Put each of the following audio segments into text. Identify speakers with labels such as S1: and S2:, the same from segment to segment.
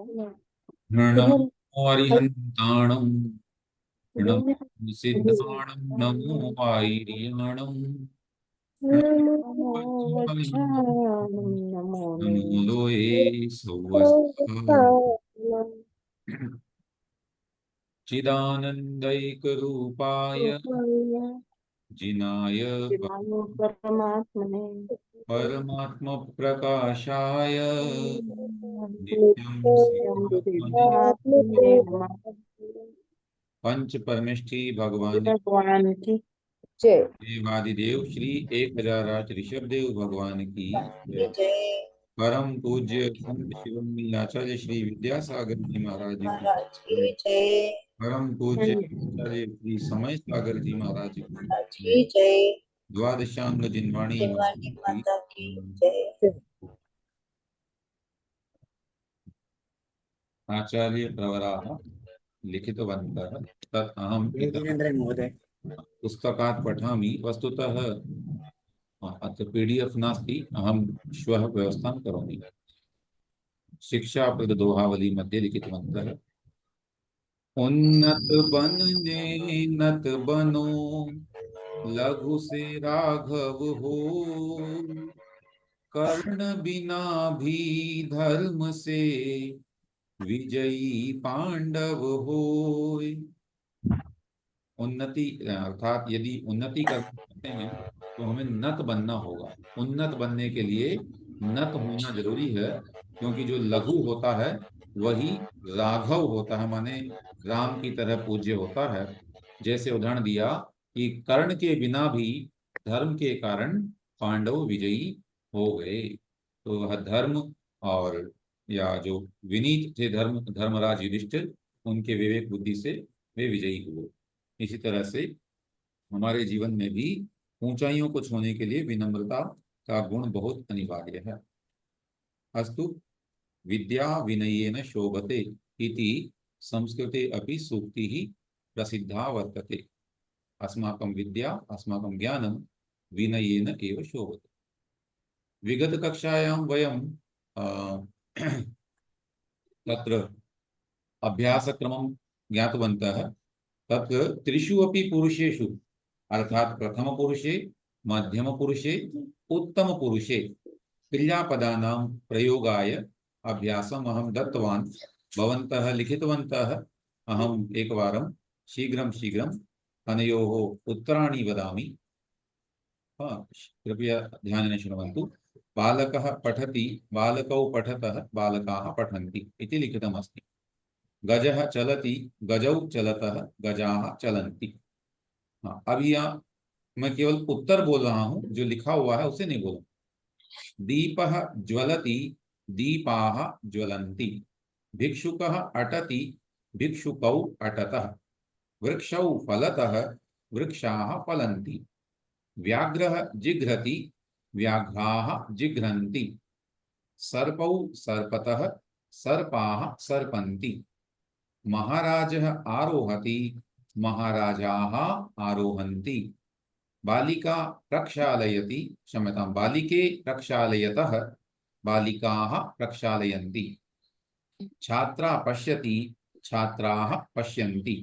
S1: नमो अरिहन्ताणं नमो सिद्धाणं नमो वाईरियाणं
S2: नमो वज्राणं नमो
S1: नमो लोये सौवस्ताय चिदानन्दैकरूपाय जिनाय
S2: परमात्मने
S1: परमात्मप्रकाशाय नित्यं सिद्धात्मने
S2: सिद्धात्मने नमः।
S1: पंच परमेष्ठी भगवान
S2: भगवान की जय।
S1: देवादिदेव श्री 1008 ऋषभ देव भगवान की जय। परम पूज्य संत शिरोमणि आचार्य श्री विद्यासागर जी महाराज की जय। परम पूज्य आचार्य श्री समय सागर जी महाराज की जय। द्वादशांग जिनवाणी की आचार्य प्रवराः लिखितवन्तः तत् अहं
S3: महोदय
S1: पुस्तकात् पठामि वस्तुतः अत्र पीडीएफ नास्ति अहं श्वः व्यवस्थां करोमि। शिक्षाप्रद दोहावली मध्ये लिखितवन्तः उन्नत बनने नत बनो लघु से राघव हो कर्ण बिना भी धर्म से विजयी पांडव होय। उन्नति अर्थात यदि उन्नति करना चाहते हैं तो हमें नत बनना होगा। उन्नत बनने के लिए नत होना जरूरी है, क्योंकि जो लघु होता है वही राघव होता है, माने राम की तरह पूज्य होता है। जैसे उदाहरण दिया कि कर्ण के बिना भी धर्म के कारण पांडव विजयी हो गए। तो वह धर्म और या जो विनीत थे धर्मराज युधिष्ठिर, उनके विवेक बुद्धि से वे विजयी हुए। इसी तरह से हमारे जीवन में भी ऊंचाइयों को छूने के लिए विनम्रता का गुण बहुत अनिवार्य है। अस्तु विद्या विनयेन शोभते इति संस्कृते अपि सूक्ति ही प्रसिद्धा वर्तते। अस्माकं विद्या अस्माकं ज्ञानं विनयेन एव शोभते। विगत कक्षायां वयं तत्र अभ्यासक्रमं ज्ञातवन्तः। तत्र त्रिषु अपि पुरुषेषु अर्थात प्रथम पुरुषे मध्यम पुरुषे उत्तम पुरुषे क्रियापदानां प्रयोगाय अभ्यासम् अहं दत्तवान्। भवन्तः लिखितवन्तः। अहम् एकवारं शीघ्रं शीघ्रम् अनयोः उत्तराणि वदामि। कृपया ध्यानेन शृण्वन्तु। बालकः पठति बालकौ पठतः बालकाः पठन्ति इति लिखितमस्ति। गजः चलति गजौ चलतः गजाः चलन्ति। हाँ, अभी यहाँ मैं केवल उत्तर बोल रहा हूं, जो लिखा हुआ है उसे नहीं बोल। दीपः ज्वलति दीपाः ज्वलन्ति। भिक्षुकः अटति भिक्षुकौ अटतः। वृक्षौ फलतः वृक्षाः फलन्ति। व्याघ्रः जिघ्रति व्याघ्राः जिघ्रन्ति। सर्पौ सर्पतः सर्पाः सर्पन्ति। महाराजः आरोहति महाराजाः आरोहन्ति। बालिका प्रक्षालयति क्षम्यतां बालिके प्रक्षालयतः बालिकाः प्रक्षालयन्ति। छात्रा पश्यति छात्राः पश्यन्ति।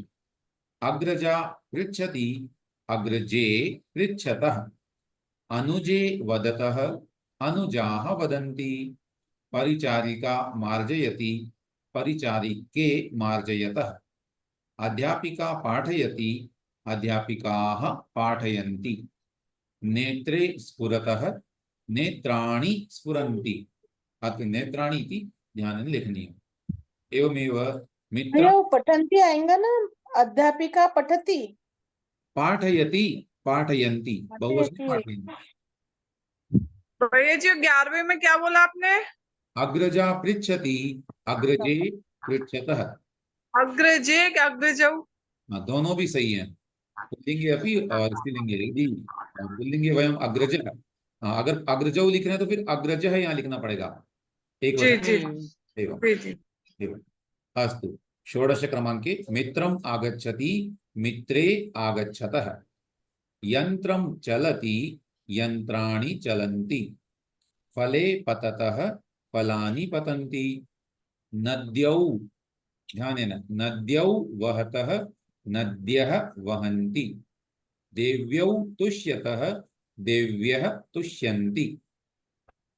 S1: अग्रजा पृच्छति अग्रजे पृच्छतः। अनुजे वदतः अनुजाः वदन्ति। परिचारिका मार्जयति परिचारिके मार्जयतः। अध्यापिका पाठयति अध्यापिकाः पाठयन्ति। नेत्रे स्फुरतः नेत्राणि स्फुरन्ति। अत्र नेत्राणि इति ध्यानेन लेखनीयम्। एवमेव मित्रं
S2: भैया वो पठन्ति आएगा ना, अध्यापिका पठति
S1: पाठयति पाठयन्ति बहुवचने पाठयन्ति।
S4: भैया जी 11वें में क्या बोला आपने?
S1: अग्रजा पृच्छति अग्रजे पृच्छतः।
S4: अग्रजे अग्रजौ?
S1: हाँ, दोनों भी सही हैं। पुल्लिंगे अपि और स्त्रीलिंगे यदि पुल्लिंगे वयम अग्रज। हाँ, अगर अग्रजौ लिख रहे हैं तो फिर अग्रजः यहाँ लिखना पड़ेगा एक
S4: जी
S1: वचन।
S4: जी
S1: एवं
S4: जी जी।
S1: एवं अस्तु। षोडश क्रमांके मित्रम् आगच्छति मित्रे आगच्छतः। यन्त्रं चलति यन्त्राणि चलन्ति। फले पततः फलानि पतन्ति। नद्यौ, ध्यान देना, नद्यौ वहतः नद्यः वहन्ति, देव्यौ तुष्यतः देव्यः तुष्यन्ति,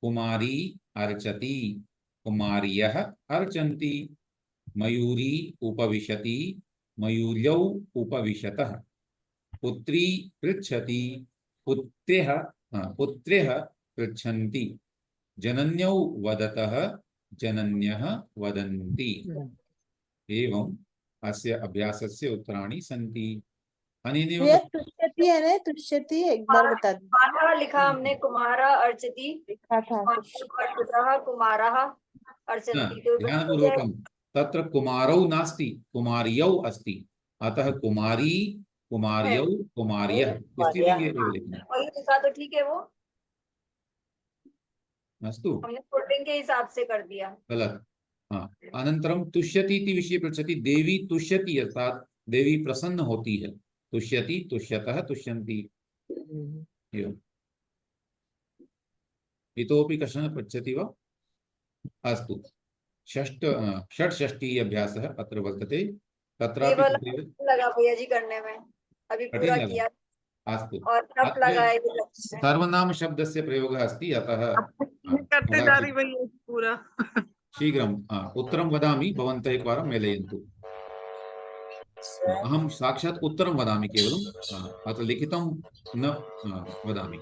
S1: कुमारी अर्चति कुमार्यः अर्चन्ति, मयूरी उपविशति मयूर्यौ उपविशतः, पुत्री पृच्छति पुत्र्यः पुत्र्यः पृच्छन्ति, जनन्यौ वदतः जनन्यः वदन्ति। एवं अस्य अभ्यासस्य उत्तराणि सन्ति। अनेनैव
S2: ये तुष्यति है ना, तुष्यति एक बार बता दो।
S3: कुमारः लिखा हमने, कुमारा अर्चति,
S2: लिखा था
S3: अर्चितः कुमारः अर्चन्ति। तो
S1: ध्यानपूर्वकं तत्र कुमारौ नास्ति, कुमार्यौ अस्ति, अतः कुमारी कुमार्यौ कुमार्यः स्त्रीलिंगे एव लिखना।
S3: वही लिखा तो ठीक है, वो
S1: अस्तु,
S3: हमने पुल्लिंग के हिसाब से कर दिया।
S1: गलत। हाँ, अनंतरम तुष्यति इति विषये पृच्छति, देवी तुष्यति अर्थात देवी प्रसन्न होती है, तुष्यति तुष्यतः तुष्यन्ति। एवम् इतोपि कश्चन पृच्छति वा? अस्तु, षट्षष्टिः अभ्यासः अत्र वर्तते, तत्रापि
S3: केवल
S1: तथैव
S3: लगा भैया जी करने में, अभी
S1: कठिन
S3: पूरा
S1: लगा।
S3: किया
S1: अस्तु,
S3: और टफ लगा है।
S1: सर्वनाम शब्दस्य प्रयोगः अस्ति, अतः
S4: करते जा रही भैया पूरा।
S1: शीघ्रं उत्तरं वदामि, भवन्तः एकवारं मेलयन्तु। अहं साक्षात् उत्तरं वदामि, केवलं अत्र लिखितं न वदामि।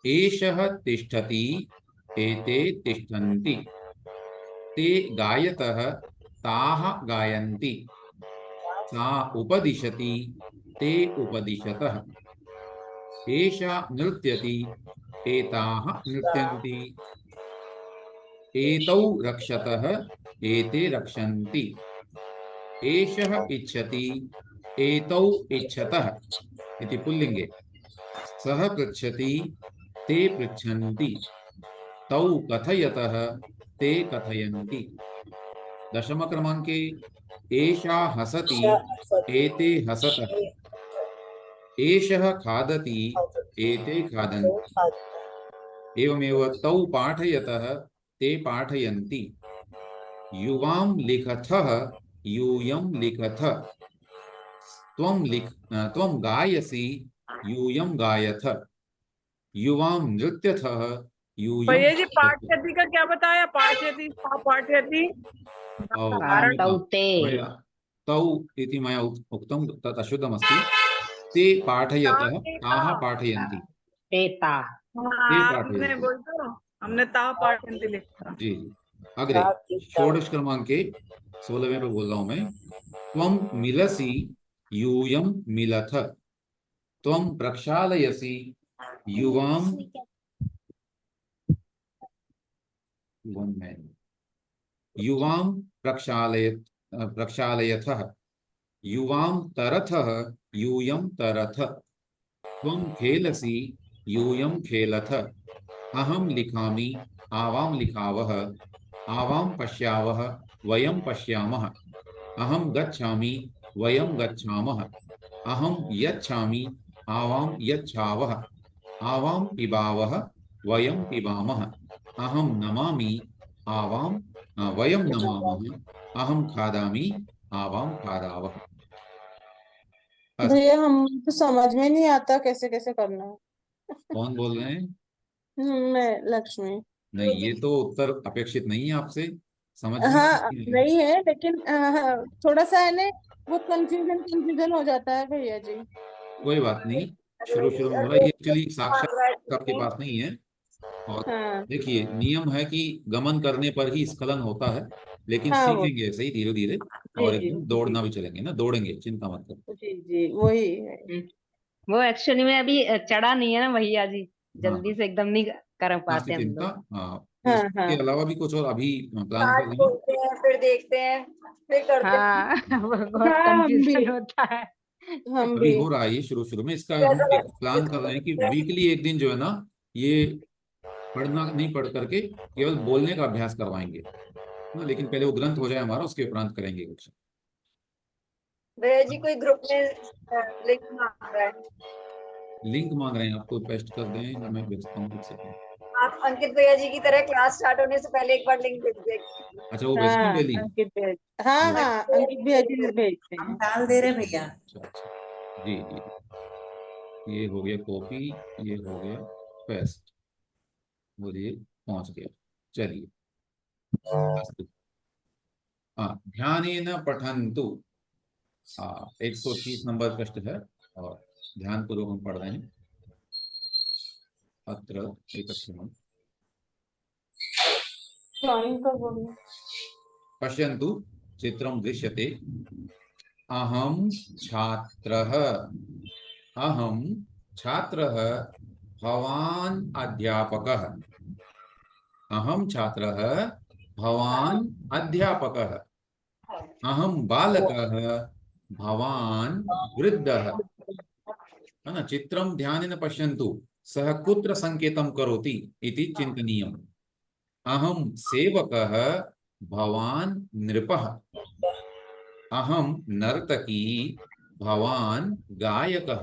S1: एषः तिष्ठति एते तिष्ठन्ति, ते गायतः ताः गायन्ति, सा उपदिशति ते उपदिशतः, एषा नृत्यति एताः नृत्यन्ति, एतौ रक्षतः एते रक्षन्ति, एषः इच्छति एतौ इच्छतः इति पुल्लिंगे, सः पृच्छति ते पृच्छन्ति, तौ कथयतः ते कथयन्ति। दशम क्रमांके एषा हसति एते हसतः, एषः खादति एते खादन्ति, एवमेव तौ पाठयतः ते पाठयन्ति, युवां लिखथः यूयं लिखथ, त्वं गायसि यूयं गायथ, युवां नृत्यथः यूयं
S4: भैया जी
S1: नृत्यथ।
S4: पाठयति का क्या बताया? पाठयति पाठयति
S1: तौ इति मया उक्तं, तत् अशुद्धमस्ति। ते पाठयतः ताः पाठयन्ति, ते
S4: हमने
S1: पाठयन्ति।
S4: बोल तो हमने ता पाठयन्ति लिखा।
S1: जी, अग्रे षोडश क्रमांके 16वें पे बोल रहा हूं मैं। त्वं मिलसि यूयं मिलथ, त्वं प्रक्षालयसि युवां युवां प्रक्षालयथः, युवां तरथः यूयं तरथ, त्वं खेलसि यूयं खेलथ, अहं लिखामि आवां लिखावः, आवां पश्यावः वयं पश्यामः, अहं गच्छामि वयं गच्छामः, अहं यच्छामि आवां यच्छावः, आवां पिबावः वयं पिबामः, अहं नमामि आवां वयं नमामः, अहं खादामि आवां खादावः।
S2: भैया हम तो समझ में नहीं आता कैसे कैसे करना है।
S1: कौन बोल रहे हैं?
S2: मैं लक्ष्मी।
S1: नहीं, ये तो उत्तर अपेक्षित नहीं है आपसे, समझ में
S2: हाँ
S1: नहीं है।
S2: नहीं है, लेकिन थोड़ा सा है ना, वो कंफ्यूजन हो जाता है भैया जी।
S1: कोई बात नहीं, शुरू में हो रहा है, ये एक्चुअली साक्षात आपके पास नहीं है। और
S2: हाँ
S1: देखिए, नियम है कि गमन करने पर ही स्खलन होता है, लेकिन
S2: हाँ वो
S1: सीखेंगे ऐसे ही धीरे धीरे, और
S2: जी
S1: एकदम दौड़ना भी चलेंगे ना, दौड़ेंगे, चिंता मत करो।
S2: जी वही है।
S5: वो एक्चुअली में अभी चढ़ा नहीं है ना भैया जी, जल्दी
S1: हाँ,
S5: से एकदम नहीं कर पाते हम
S1: चिंता।
S5: लोग।
S1: हाँ,
S2: हाँ
S1: इसके
S2: हाँ
S1: अलावा भी कुछ और अभी प्लान कर
S3: आज
S1: रहे हैं?
S3: बोलते हैं, फिर देखते हैं, फिर करते हैं।
S5: हाँ वो बहुत
S2: हाँ हम भी
S5: कंफ्यूजन होता है।
S2: हम
S1: अभी
S2: भी
S1: हो रहा है ये शुरू में, इसका हम एक प्लान कर रहे हैं कि वीकली एक दिन जो है ना, ये पढ़ना नहीं पढ़ करके केवल बोलने का अभ्यास करवाएंगे ना, लेकिन पहले वो ग्रंथ हो जाए हमारा, उसके उपरांत करेंगे कुछ।
S3: भैया जी कोई ग्रुप में लिंक मांग रहा है।
S1: लिंक मांग रहे हैं, आपको पेस्ट कर दें या मैं भेजता हूँ, एक सेकंड।
S3: आप अंकित भैया जी की तरह क्लास स्टार्ट होने से पहले एक बार लिंक भेज दीजिए।
S1: अच्छा, वो वैसे
S2: हाँ
S1: डेली।
S2: अंकित भैया, हाँ हाँ अंकित भैया जी भेजते
S6: हम
S2: हैं।
S6: डाल दे रहे भैया।
S1: अच्छा अच्छा, जी जी, ये हो गया कॉपी, ये हो गया पेस्ट, और ये पहुंच गया। चलिए, अस्तु। हाँ, ध्यानेन पठन्तु। 130 नंबर पृष्ठ है और ध्यान पूर्वक हम पढ़ रहे हैं। अत्र एकक्षणम्। पश्यन्तु, चित्रं दृश्यते। अहं छात्रः, अहं छात्रः, भवान् अध्यापकः। अहं छात्रः, भवान् अध्यापकः। अहं बालकः, भवान् वृद्धः। है ना? चित्रं ध्यानेन पश्यन्तु, सः कुत्र संकेतं करोति इति चिन्तनीयम्। अहं सेवकः, भवान् नृपः। अहं नर्तकी, भवान् गायकः।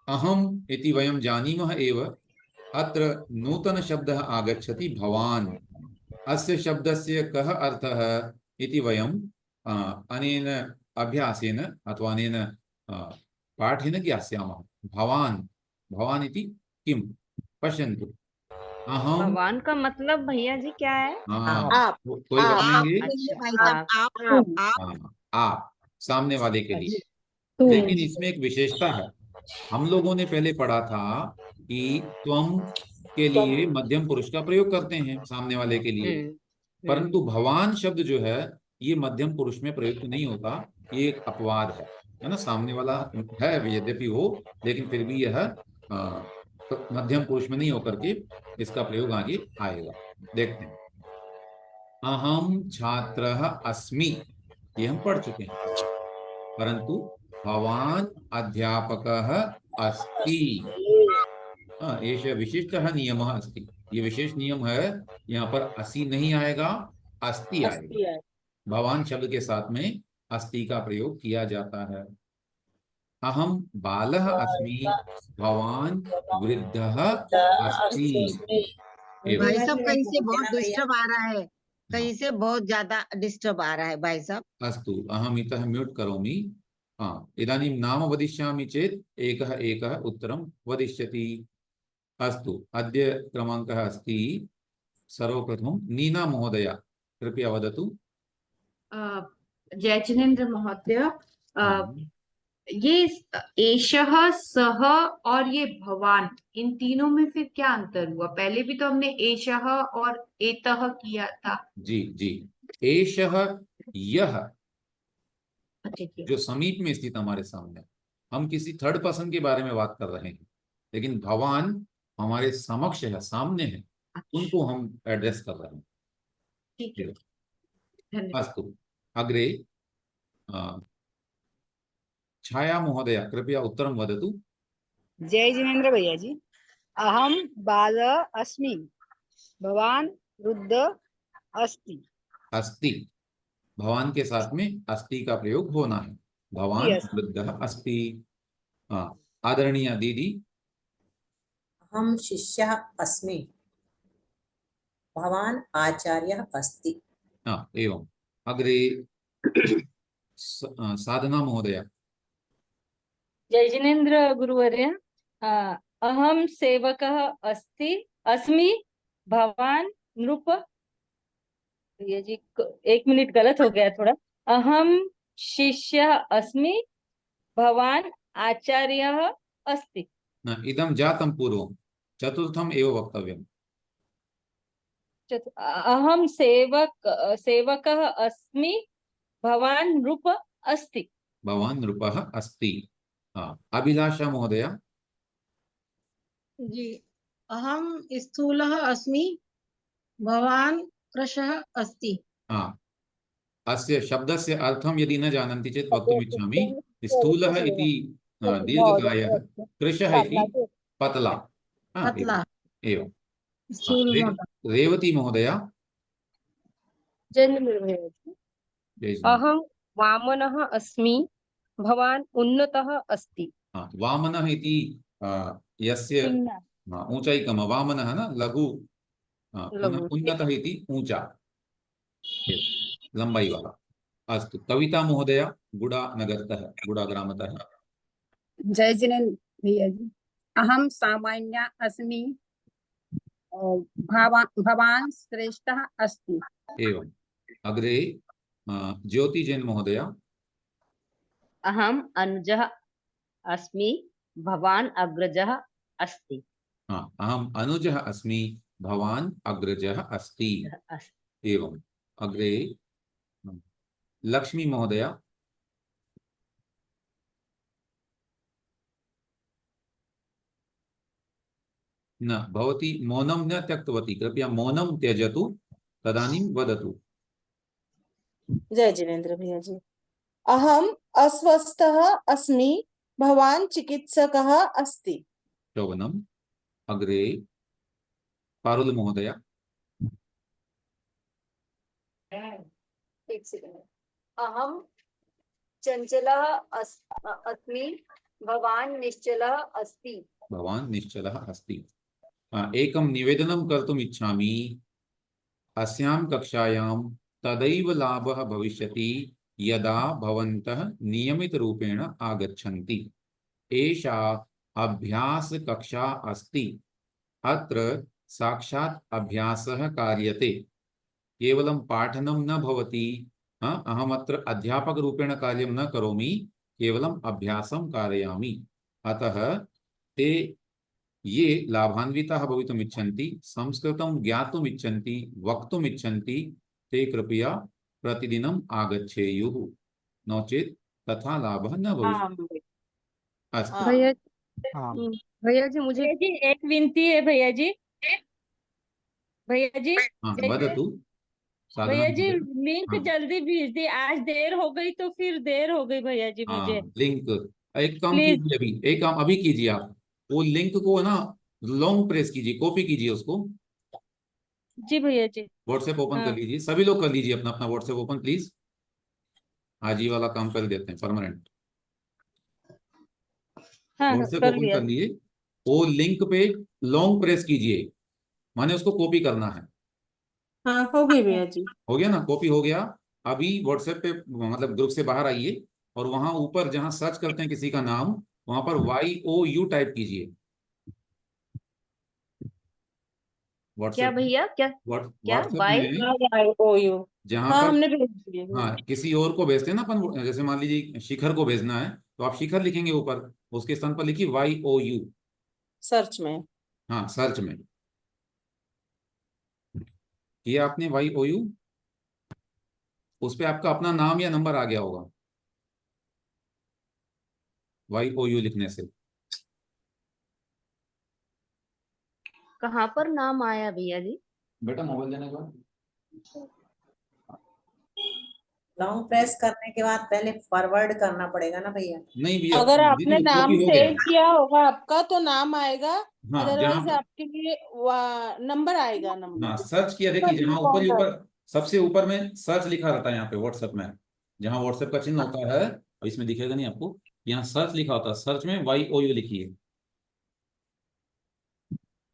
S1: अहम् इति वयं जानीमः एव। अत्र नूतनशब्दः आगच्छति, भवान्। अस्य शब्दस्य कः अर्थः इति वयं अनेन अभ्यासेन अथवा अनेन पाठेन ज्ञास्यामः। भवान्, भवान् इति किं? पश्यन्तु, अहं,
S5: भगवान का मतलब भैया जी क्या है?
S2: आप,
S1: कोई
S2: आप,
S1: बताएंगे?
S5: आप।
S1: आप, सामने वाले के लिए।
S2: तुम।
S1: लेकिन इसमें एक विशेषता है। हम लोगों ने पहले पढ़ा था कि त्वम के लिए मध्यम पुरुष का प्रयोग करते हैं सामने वाले के लिए, परंतु भगवान शब्द जो है ये मध्यम पुरुष में प्रयुक्त नहीं होता। ये एक अपवाद है ना? सामने वाला है यद्यपि हो, लेकिन फिर भी यह मध्यम पुरुष में नहीं होकर के इसका प्रयोग आगे आएगा। देखते हैं, अहम छात्रः अस्मि, ये हम पढ़ चुके हैं, परंतु भवान अध्यापकः अस्ति। एषः विशिष्टः नियमः अस्ति। ये विशेष नियम है। यहाँ पर असि नहीं आएगा, अस्ति आएगा। भवान शब्द के साथ में अस्ति का प्रयोग किया जाता है। अहम बालः अस्मि, भवान वृद्धः अस्ति।
S7: भाई साहब कहीं से बहुत
S6: भैया।
S7: डिस्टर्ब आ रहा है, कहीं से बहुत ज्यादा डिस्टर्ब आ रहा है भाई साहब।
S1: अस्तु, अहम इतः म्यूट करोमि। इदानीं नाम वदिष्यामि चेत् एकः एकः उत्तरं वदिष्यति। अस्तु, अद्य क्रमाङ्कः अस्ति सर्वप्रथमं नीना महोदय, कृपया वदतु।
S8: जय जिनेन्द्र महोदय, ये एषः, सः और ये भवान, इन तीनों में फिर क्या अंतर हुआ? पहले भी तो हमने एषः और एतः किया था।
S1: जी जी, एषः यह
S8: ठीक है।
S1: जो समीप में स्थित हमारे सामने, हम किसी थर्ड पर्सन के बारे में बात कर रहे हैं, लेकिन भगवान हमारे समक्ष है, सामने है, उनको हम एड्रेस कर रहे हैं।
S8: ठीक है, धन्यवाद।
S1: अस्तु, अग्रे छाया महोदय, कृपया उत्तरं वदतु।
S9: जय जिनेन्द्र भैया जी। अहम बाल अस्मि, भवान वृद्ध अस्ति।
S1: अस्ति, भवान के साथ में अस्ति का प्रयोग होना है। भवान वृद्धः अस्ति। आदरणीय दीदी।
S6: अहम शिष्यः अस्मि, भवान आचार्यः अस्ति।
S1: एवं। अग्रे साधना महोदय।
S10: जय जिनेन्द्र गुरुवर्य, अहम सेवकः अस्मि, भवान नृप। ये जी 1 मिनट गलत हो गया थोड़ा। अहम शिष्यः अस्मि, भवान आचार्यः अस्ति।
S1: इदं जातं पूर्वं, चतुर्थम् एव वक्तव्यम्।
S10: अहम सेवकः अस्मि, भवान नृप अस्ति।
S1: भवान नृपः अस्ति। अभिलाषा महोदय।
S11: जी, अहम स्थूलः अस्मि, भवान कृशः अस्ति।
S1: अस्य शब्दस्य अर्थं यदि न जानन्ति चेत् वक्तुम् इच्छामि। स्थूलः इति दीर्घकायः, कृशः इति पतला। एवं। रेवती महोदय।
S5: अहं वामनः अस्मि, भवान उन्नतः अस्ति।
S1: वामनः इति यस्य हाँ, ऊंचाई कम, वामन है ना लघु। हाँ,
S10: लघु।
S1: उन्नतः इति ऊंचा, लंबाई वाला। अस्तु, कविता महोदय गुडा नगरतः, गुडा ग्रामतः।
S9: जय जिनेन्द्र भैया जी। अहम सामान्या अस्मि, भवान श्रेष्ठः अस्ति।
S1: एवं, अग्रे ज्योति जैन महोदय।
S5: अहम अनुजः अस्मि, भवान अग्रजः अस्ति।
S1: हाँ, अहम अनुजः अस्मि, भवान अग्रजः अस्ति। एवं, अग्रे लक्ष्मी महोदय। न, भवती मौनं न त्यक्तवती, कृपया मौनं त्यजतु, तदानीं वदतु।
S2: जय जिनेन्द्र भैया जी। अहम अस्वस्थः अस्मि, भवान चिकित्सकः अस्ति।
S1: शोभनम्। अग्रे पारुल महोदय।
S3: एक सेकंड। अहम चंचलः अस्मि, भवान निश्चलः अस्ति।
S1: भवान निश्चलः अस्ति। एकं निवेदनं कर्तुम् इच्छामि। अस्यां कक्षायां तदैव लाभः भविष्यति यदा भवन्तः नियमितरूपेण आगच्छन्ति। एषा अभ्यास कक्षा अस्ति। अत्र साक्षात् अभ्यासः कार्यते, केवलं पाठनं न भवति। अहमत्र अध्यापकरूपेण कार्यं न करोमि, केवलम् अभ्यासं कारयामि। अतः ते ये लाभान्विताः भवितुम् इच्छन्ति, संस्कृतं ज्ञातुम् इच्छन्ति, वक्तुम् इच्छन्ति, ते कृपया प्रतिदिनम् आगच्छेयुः, नो चेत् तथा लाभः न भविष्यति। अस्तु
S10: भैया
S9: भैया जी मुझे
S10: भैया जी एक विनती है भैया जी। भैया जी
S1: हाँ, वदतु साधना
S10: भैया जी
S1: महोदय।
S10: लिंक
S1: हाँ,
S10: जल्दी भेज दी, आज देर हो गई तो फिर देर हो गई भैया जी मुझे।
S1: लिंक एक काम
S10: प्लीज।
S1: कीजिए, अभी एक काम अभी कीजिए आप, वो लिंक को ना लॉन्ग प्रेस कीजिए, कॉपी कीजिए उसको,
S10: जी भैया जी।
S1: व्हाट्सएप ओपन कर
S10: हाँ
S1: लीजिए, सभी लोग कर लीजिए अपना अपना व्हाट्सएप ओपन प्लीज। आज ही वाला काम कर देते हैं परमानेंट।
S10: हाँ
S1: व्हाट्सएप
S10: कर
S1: ओपन
S10: लिया।
S1: कर लिए, वो लिंक पे लॉन्ग प्रेस कीजिए, माने उसको कॉपी करना है।
S2: हाँ हो गई भैया जी।
S1: हो गया ना, कॉपी हो गया। अभी व्हाट्सएप पे मतलब ग्रुप से बाहर आइए और वहां ऊपर जहां सर्च करते हैं किसी का नाम, वहां पर YOU टाइप कीजिए
S5: क्या
S1: व्हाट्सएप में।
S5: भैया, क्या क्या
S1: व्हाट्सएप
S5: बाय?
S1: में
S2: OU।
S1: जहां
S2: हाँ
S1: पर,
S2: हमने भेज दिए।
S1: हाँ, किसी और को भेजते हैं ना अपन, जैसे मान लीजिए शिखर को भेजना है तो आप शिखर लिखेंगे ऊपर, उसके स्थान पर लिखिए YOU।
S2: सर्च में।
S1: हाँ, सर्च में किया आपने YOU, उस पे आपका अपना नाम या नंबर आ गया होगा YOU लिखने से।
S5: कहाँ पर नाम आया भैया जी?
S1: बेटा मोबाइल देने के बाद
S6: लॉन्ग प्रेस करने के बाद पहले फॉरवर्ड करना पड़ेगा ना भैया।
S1: नहीं भैया,
S2: अगर
S1: दीदी
S2: आपने
S1: वो
S2: नाम
S1: कॉपी हो
S2: सेव
S1: गया।
S2: किया होगा आपका तो नाम आएगा,
S1: हाँ, जहाँ
S2: अदरवाइज
S1: पर,
S2: आपके लिए नंबर आएगा, नंबर।
S1: हाँ, सर्च किया, देखिए जहाँ ऊपर ही ऊपर सबसे ऊपर में सर्च लिखा रहता है यहाँ पे व्हाट्सएप में, जहाँ व्हाट्सएप का चिन्ह होता है, इसमें दिखेगा नहीं आपको, यहाँ सर्च लिखा होता है, सर्च में YOU लिखिए।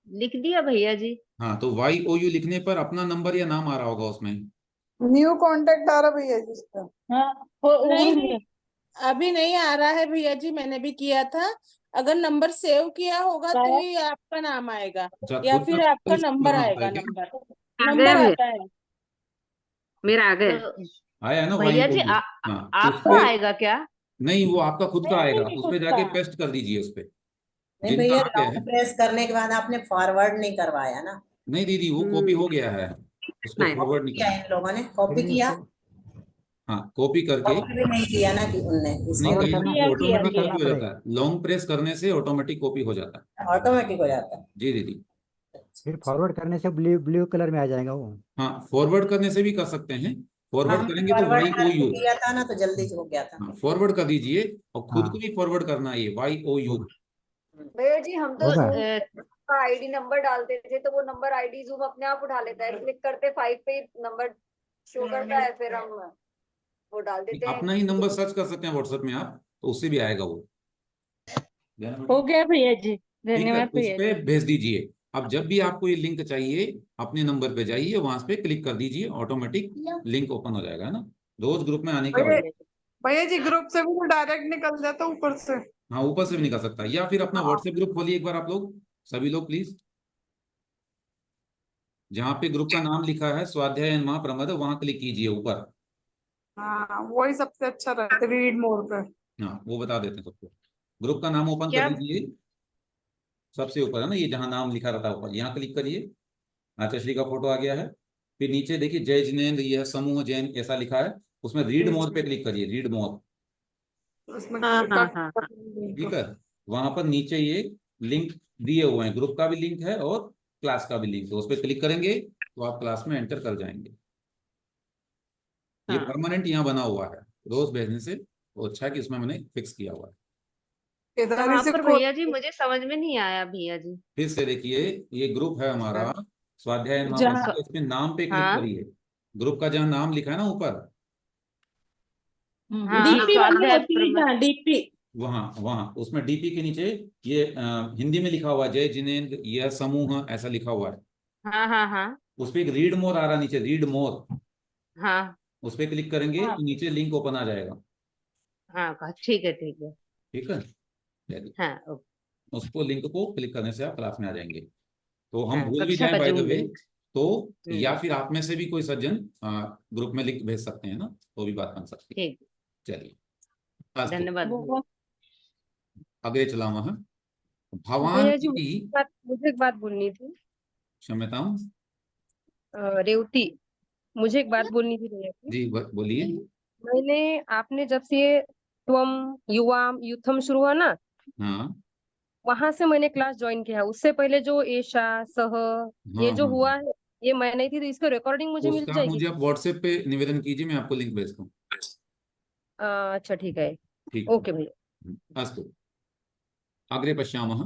S5: लिख दिया भैया जी।
S1: हाँ, तो YOU लिखने पर अपना नंबर या नाम आ रहा होगा उसमें।
S4: न्यू कांटेक्ट आ रहा भैया जी इसका।
S10: हाँ
S2: नहीं अभी नहीं आ रहा है भैया जी, मैंने भी किया था। अगर नंबर सेव किया होगा तो ही आपका नाम आएगा,
S1: अच्छा,
S2: या
S1: खुद
S2: फिर
S1: का
S2: आपका
S1: खुद
S2: नंबर
S1: करना होता
S2: आएगा।
S1: है क्या?
S2: नंबर
S7: आ
S2: नंबर
S7: गया
S2: आता है।
S7: मेरा आ गया।
S5: तो
S1: आया है ना
S5: भैया जी
S1: YOU? हाँ, उस
S5: आपका
S1: पे
S5: आएगा क्या?
S1: नहीं, वो आपका खुद का आएगा,
S2: नहीं,
S1: उस
S2: खुद
S1: पे जाके
S2: का।
S1: पेस्ट कर दीजिए उस पे
S6: नहीं
S1: जिनका
S6: भैया,
S1: आ गया है।
S6: लॉन्ग प्रेस करने के बाद आपने फॉरवर्ड नहीं करवाया ना।
S1: नहीं दीदी, वो कॉपी हो गया है, उसको
S7: नहीं।
S1: फॉरवर्ड नहीं
S6: किया
S1: करना।
S6: इन लोगों ने कॉपी किया,
S1: हाँ, कॉपी करके,
S6: कॉपी भी नहीं किया ना कि उनने,
S1: नहीं
S6: इसलिए
S1: नहीं,
S2: किया
S1: ऑटोमेटिक
S2: किया
S1: कॉपी हो जाता है, लॉन्ग प्रेस करने से ऑटोमेटिक कॉपी हो जाता है।
S6: ऑटोमेटिक हो जाता है।
S1: जी दीदी।
S12: फिर फॉरवर्ड करने से ब्लू ब्लू कलर में आ जाएगा वो।
S1: हाँ, फॉरवर्ड करने से भी कर सकते हैं, फॉरवर्ड
S6: हमने
S1: करेंगे तो
S6: फॉरवर्ड करके
S1: YOU।
S6: किया था ना तो जल्दी हो गया था।
S1: हाँ, फॉरवर्ड कर दीजिए और खुद
S12: हाँ।
S1: को भी फॉरवर्ड करना है, ये YOU।
S3: भैया जी हम तो
S12: होगा।
S3: Zoom का ID नंबर डालते थे तो वो नंबर ID Zoom अपने आप उठा लेता है, क्लिक करते 5 पे नंबर शो करता है, फिर हम वो डाल देते हैं।
S1: अपना ही नंबर सर्च कर सकते हैं व्हाट्सएप में आप, तो उससे भी आएगा वो।
S10: हो गया भैया जी।
S1: ठीक है,
S10: धन्यवाद
S1: उस
S10: भैया
S1: पे
S10: जी।
S1: भेज दीजिए। अब जब भी आपको ये लिंक चाहिए अपने नंबर पे जाइए, वहां पे क्लिक कर दीजिए, ऑटोमेटिक लिंक ओपन हो जाएगा, है ना। रोज ग्रुप में आने की
S4: भैया
S1: आवश्यकता।
S4: भैया जी ग्रुप से भी तो डायरेक्ट निकल जाता ऊपर से।
S1: हाँ, ऊपर से भी निकल सकता है, या फिर अपना व्हाट्सएप ग्रुप खोलिए एक बार आप लोग, सभी लोग प्लीज। जहाँ पे ग्रुप का नाम लिखा है स्वाध्याय महाप्रमद, वहां क्लिक कीजिए ऊपर।
S4: हाँ वही सबसे अच्छा रहता है रीड मोड पे।
S1: हाँ, वो बता देते हैं सबको। ग्रुप का नाम ओपन कर
S8: क्या
S1: लीजिए, सबसे ऊपर है ना, ये जहाँ नाम लिखा रहता है ऊपर, यहाँ क्लिक करिए। आचार्य का फोटो आ गया है। फिर नीचे देखिए जय जिनेन्द्र, यह समूह जैन ऐसा लिखा है, उसमें रीड मोर पे क्लिक करिए, रीड मोर।
S4: उसमें
S9: हाँ हाँ
S4: कट
S9: हाँ हाँ।
S1: ठीक है, वहां पर नीचे ये लिंक दिए हुए हैं, ग्रुप का भी लिंक है और क्लास का भी लिंक है, उस पर क्लिक करेंगे तो आप क्लास में एंटर कर जाएंगे। ये
S9: हाँ।
S1: परमानेंट यहाँ बना हुआ है, रोज भेजने से वो अच्छा है कि इसमें मैंने फिक्स किया हुआ है।
S4: इधर ही
S8: कहाँ
S4: से
S8: पर
S4: खोल।
S8: भैया जी? मुझे समझ में नहीं आया भैया जी।
S1: फिर से देखिए, ये ग्रुप है हमारा
S8: हाँ
S1: स्वाध्याय
S2: जहाँ
S1: महाप्रबंध, इसमें नाम पे क्लिक
S8: हाँ
S1: करिए। ग्रुप का जहाँ नाम लिखा है ना ऊपर,
S8: हाँ,
S2: डीपी वाली
S8: स्वाध्याय
S2: होती है
S8: प्रमद।
S2: जहाँ डीपी।
S1: वहां वहां उसमें डीपी के नीचे ये हिंदी में लिखा हुआ है, जय जिनेन्द्र यह समूह ऐसा लिखा हुआ है।
S8: हाँ हाँ हाँ
S1: उस पर एक रीड मोर आ रहा है नीचे, रीड मोर,
S8: हाँ
S1: उस पर क्लिक करेंगे
S2: हाँ
S1: तो नीचे लिंक ओपन आ जाएगा।
S8: हाँ, ठीक है ठीक है।
S1: ठीक है, चलिए,
S8: हाँ ओके।
S1: उसको लिंक को क्लिक करने से आप क्लास में आ जाएंगे। तो हम
S8: हाँ,
S1: भूल भी
S8: कक्षा
S1: जाएं
S8: का
S1: बाय
S8: जो
S1: द वे,
S8: लिंक।
S1: तो या
S8: हम्म,
S1: फिर आप में से भी कोई सज्जन ग्रुप में लिंक भेज सकते हैं ना, तो भी बात बन सकती
S8: ठीक।
S1: है। चलिए, अस्तु,
S8: धन्यवाद भैया।
S2: वो
S1: अग्रे चलामः। भवान्
S9: भैया जी
S1: इति,
S9: मुझे एक बात बोलनी थी।
S1: क्षम्यताम्,
S9: रेवती, मुझे एक बात बोलनी थी भैया जी।
S1: जी बोलिए।
S9: मैंने आपने जब से ये त्वम युवाम युथम शुरू हुआ ना,
S1: हाँ
S9: वहां से मैंने क्लास ज्वाइन किया है। उससे पहले जो एशा सह
S1: हाँ
S9: ये जो
S1: हाँ
S9: हुआ
S1: हाँ।
S9: है, ये मैं नहीं थी, तो इसका रिकॉर्डिंग मुझे मिल
S1: उसका आप
S9: जाएगी?
S1: मुझे आप व्हाट्सएप पे निवेदन कीजिए, मैं आपको लिंक भेजता हूँ।
S9: अच्छा ठीक है।
S1: ठीक
S9: ओके भैया।
S1: है, अस्तु, अग्रे पश्यामः।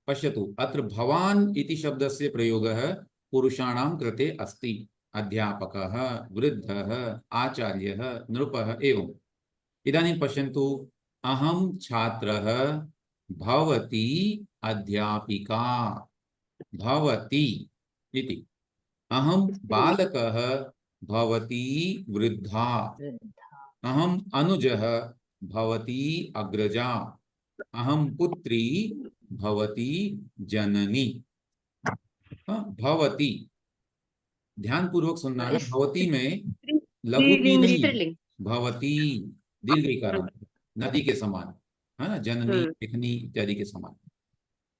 S1: पश्यतु, अत्र भवान् इति शब्दस्य प्रयोगः पुरुषाणां कृते अस्ति, अध्यापकः, वृद्धः, आचार्यः, नृपः एवम्। इदानीं पश्यन्तु, अहं छात्रः, भवती अध्यापिका, भवती इति, अहं बालकः, भवती वृद्धा, अहम् अनुजः, भवती अग्रजा, अहम पुत्री, भवती जननी। हाँ, भवती, ध्यान पूर्वक सुनना है, भवती में लघु की
S8: स्त्रीलिंग
S1: नहीं है,
S8: स्त्रीलिंग।
S1: भवती दीर्घ इकार नदी के समान, है ना, जननी,
S8: हम्म,
S1: इखनी इत्यादि के समान।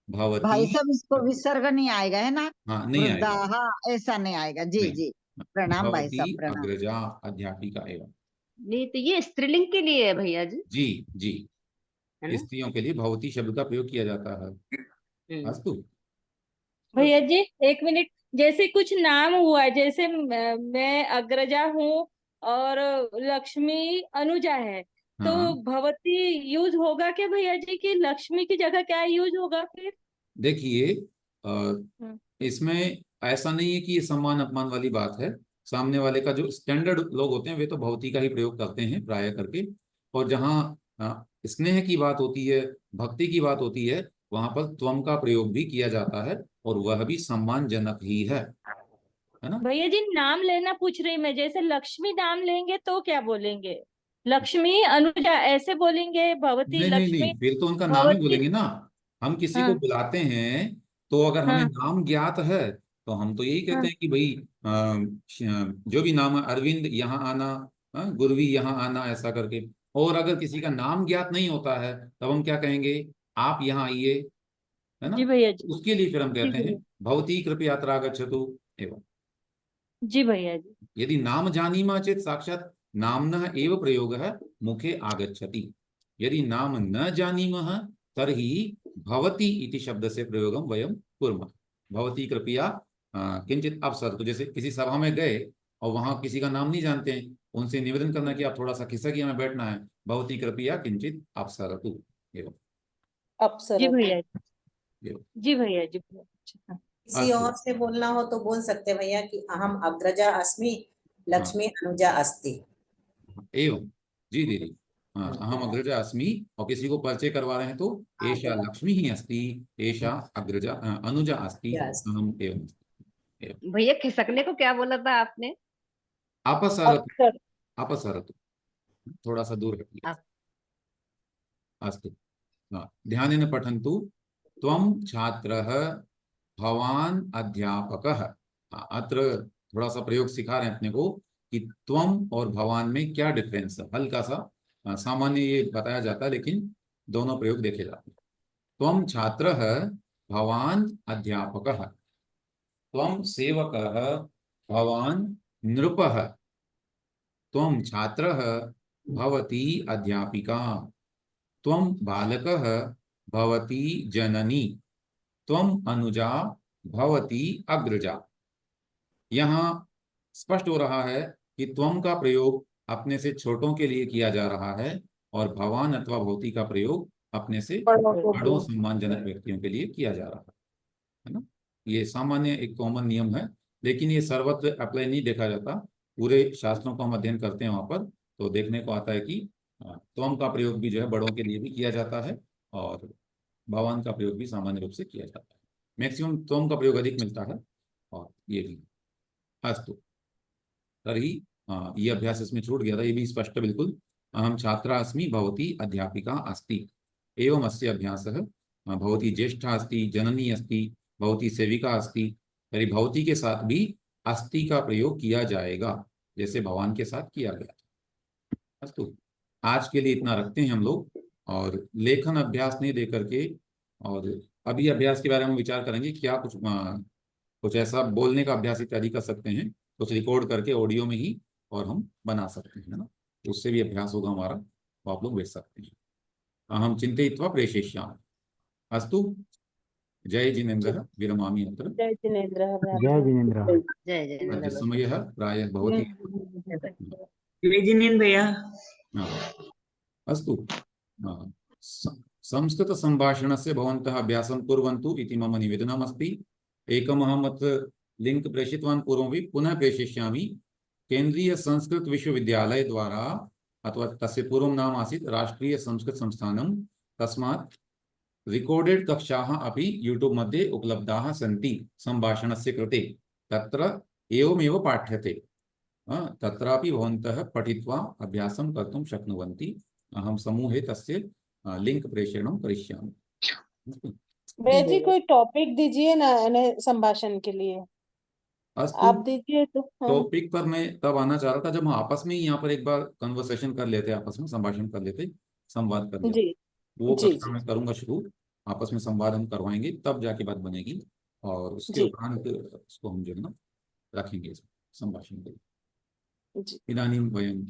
S1: भवती,
S7: भाई साहब इसको विसर्ग नहीं आएगा है ना?
S1: हाँ नहीं
S7: वृद्धा
S1: आएगा,
S7: ऐसा नहीं आएगा। जी
S1: नहीं,
S7: जी, प्रणाम भाई
S1: भवती
S7: साहब, प्रणाम।
S1: अग्रजा अध्यापिका एवं।
S8: नहीं तो ये स्त्रीलिंग के लिए है भैया जी,
S1: जी जी,
S8: है ना?
S1: स्त्रियों के लिए भवती शब्द का प्रयोग किया जाता है। अस्तु,
S10: भैया जी एक मिनट, जैसे कुछ नाम हुआ है, जैसे मैं अग्रजा हूँ और लक्ष्मी अनुजा है, तो
S1: हाँ
S10: भवती यूज होगा क्या भैया जी? कि लक्ष्मी की जगह क्या यूज होगा फिर?
S1: देखिए,
S10: हम्म,
S1: इसमें ऐसा नहीं है कि ये सम्मान अपमान वाली बात है। सामने वाले का जो स्टैंडर्ड लोग होते हैं वे तो भवती का ही प्रयोग करते हैं प्राय करके, और जहाँ स्नेह की बात होती है, भक्ति की बात होती है, वहां पर त्वम का प्रयोग भी किया जाता है, और वह भी सम्मानजनक ही है ना।
S10: भैया जी नाम लेना पूछ रही मैं, जैसे लक्ष्मी नाम लेंगे तो क्या बोलेंगे? लक्ष्मी अनुजा ऐसे बोलेंगे? भवती
S1: नहीं नहीं
S10: लक्ष्मी
S1: नहीं, फिर तो उनका नाम ही
S10: भवती।
S1: बोलेंगे ना। हम किसी को
S10: हाँ
S1: बुलाते हैं तो अगर हमें
S10: हाँ
S1: नाम ज्ञात है तो हम तो यही कहते
S10: हाँ
S1: हैं कि भाई जो भी नाम है, अरविंद यहाँ आना, गुरवी यहाँ आना, ऐसा करके। और अगर किसी का नाम ज्ञात नहीं होता है तब हम क्या कहेंगे, आप यहाँ आइए, है ना।
S10: जी भैया जी।
S1: उसके लिए फिर हम
S10: जी
S1: कहते हैं
S10: भैया।
S1: भवती कृपया अत्र आगच्छतु एवं।
S10: जी भैया जी।
S1: यदि नाम जानीमः चेत साक्षात नाम्नः एव प्रयोगः मुखे आगच्छति। यदि नाम न जानीमः तर्हि भवती इति शब्द से प्रयोगम वयम कुर्मः। भवती कृपया किंचित अवसर, तो जैसे किसी सभा में गए और वहां किसी का नाम नहीं जानते हैं, उनसे निवेदन करना कि आप थोड़ा सा खिसकिया में बैठना है, भवती कृपया किंचित अवसरतु एवं।
S10: जी
S2: अप्सरा
S10: भैया जी।
S1: एवं।
S10: जी भैया जी। अच्छा।
S6: किसी
S1: अस्तु,
S6: और से बोलना हो तो बोल सकते हैं भैया कि अहम अग्रजा अस्मि,
S1: हाँ
S6: लक्ष्मी अनुजा अस्ति।
S1: एवं, जी दीदी। अहम अग्रजा अस्मि, और किसी को परिचय करवा रहे हैं तो एषा लक्ष्मी ही अस्ति, एषा अग्रजा अनुजा अस्ति, अहम एवं अस्ति।
S5: भैया खिसकने को क्या बोला था आपने?
S1: अपसरतु, अपसरतु, थोड़ा सा दूर रखिए। अस्तु, ध्यानेन पठन्तु। त्वं छात्रः, भवान अध्यापकः। अत्र थोड़ा सा प्रयोग सिखा रहे हैं अपने को कि त्वम और भवान में क्या डिफरेंस है। हल्का सा सामान्य ये बताया जाता है, लेकिन दोनों प्रयोग देखे जाते हैं। त्वम छात्रः, भवान अध्यापकः। त्वम सेवकः, भवान नृपः। त्वम छात्रः, भवती अध्यापिका। त्वम बालकः, भवती जननी। त्वम अनुजा, भवती अग्रजा। यहाँ स्पष्ट हो रहा है कि त्वम का प्रयोग अपने से छोटों के लिए किया जा रहा है और भवान अथवा भवती का प्रयोग अपने से बड़ों सम्मानजनक व्यक्तियों के लिए किया जा रहा है ना। ये सामान्य एक कॉमन नियम है, लेकिन ये सर्वत्र अप्लाई नहीं देखा जाता। पूरे शास्त्रों को हम अध्ययन करते हैं वहां पर, तो देखने को आता है कि त्वम का प्रयोग भी जो है बड़ों के लिए भी किया जाता है और भवान का प्रयोग भी सामान्य रूप से किया जाता है। मैक्सिमम त्वम का प्रयोग अधिक मिलता है और ये भी। अस्तु तर्हि ये अभ्यास इसमें छूट गया था, ये भी स्पष्ट बिल्कुल। अहम छात्रा अस्मि, भवती अध्यापिका अस्ति। एवं अस्य अभ्यासः भवती ज्येष्ठा अस्ति, जननी अस्ति, भवती सेविका अस्ति। तर्हि भवती के साथ भी अस्ति का प्रयोग किया जाएगा, जैसे भवान के साथ किया गया। अस्तु, आज के लिए इतना रखते हैं हम लोग, और लेखन अभ्यास नहीं दे करके और अभी अभ्यास के बारे में विचार करेंगे। क्या कुछ ऐसा बोलने का अभ्यास इत्यादि कर सकते हैं, कुछ रिकॉर्ड करके ऑडियो में ही, और हम बना सकते हैं ना, उससे भी अभ्यास होगा हमारा, तो आप लोग भेज सकते हैं। अहम चिंतयित्वा प्रेषयिष्यामि। अस्तु, जय जिनेन्द्रः, विरमामि अत्र।
S2: जय जिनेन्द्र।
S12: जय जिनेन्द्र।
S5: जय जय
S1: समयः प्रायः भवति।
S11: जय जिनेन्द्र।
S1: अस्तु, संस्कृत संभाषणस्य भवन्तः अभ्यासं कुर्वन्तु इति मम निवेदनमस्ति। एकमहम् अत्र लिंक प्रेषितवान्, पूर्वमपि पुनः प्रेषयिष्यामि। केन्द्रीय संस्कृत विश्वविद्यालय द्वारा, अथवा तस्य पूर्वं नाम आसीत् राष्ट्रीय संस्कृत संस्थानं, तस्मात् रिकॉर्डेड कक्षाः अपि यूट्यूब मध्ये उपलब्धाः सन्ति संभाषणस्य कृते। तत्र एवमेव पाठ्यते, तत्रापि भवन्तः पठित्वा अभ्यासं कर्तुं शक्नुवन्ति। अहं समूहे तस्य लिंक प्रेषणं करिष्यामि।
S2: भैया जी कोई टॉपिक दीजिए ना संभाषण के लिए, आप दीजिए तो।
S1: टॉपिक पर मैं तब आना चाह रहा था जब हम आपस में ही यहाँ पर एक बार कन्वर्सेशन कर लेते, आपस में संभाषण कर लेते, संवाद कर लेते। वो कक्षा मैं करूंगा शुरू, आपस में संवाद हम करवाएंगे, तब जाके बात बनेगी, और उसके उपरांत उसको हम जो है ना रखेंगे संभाषण के लिए। इदानीं वयं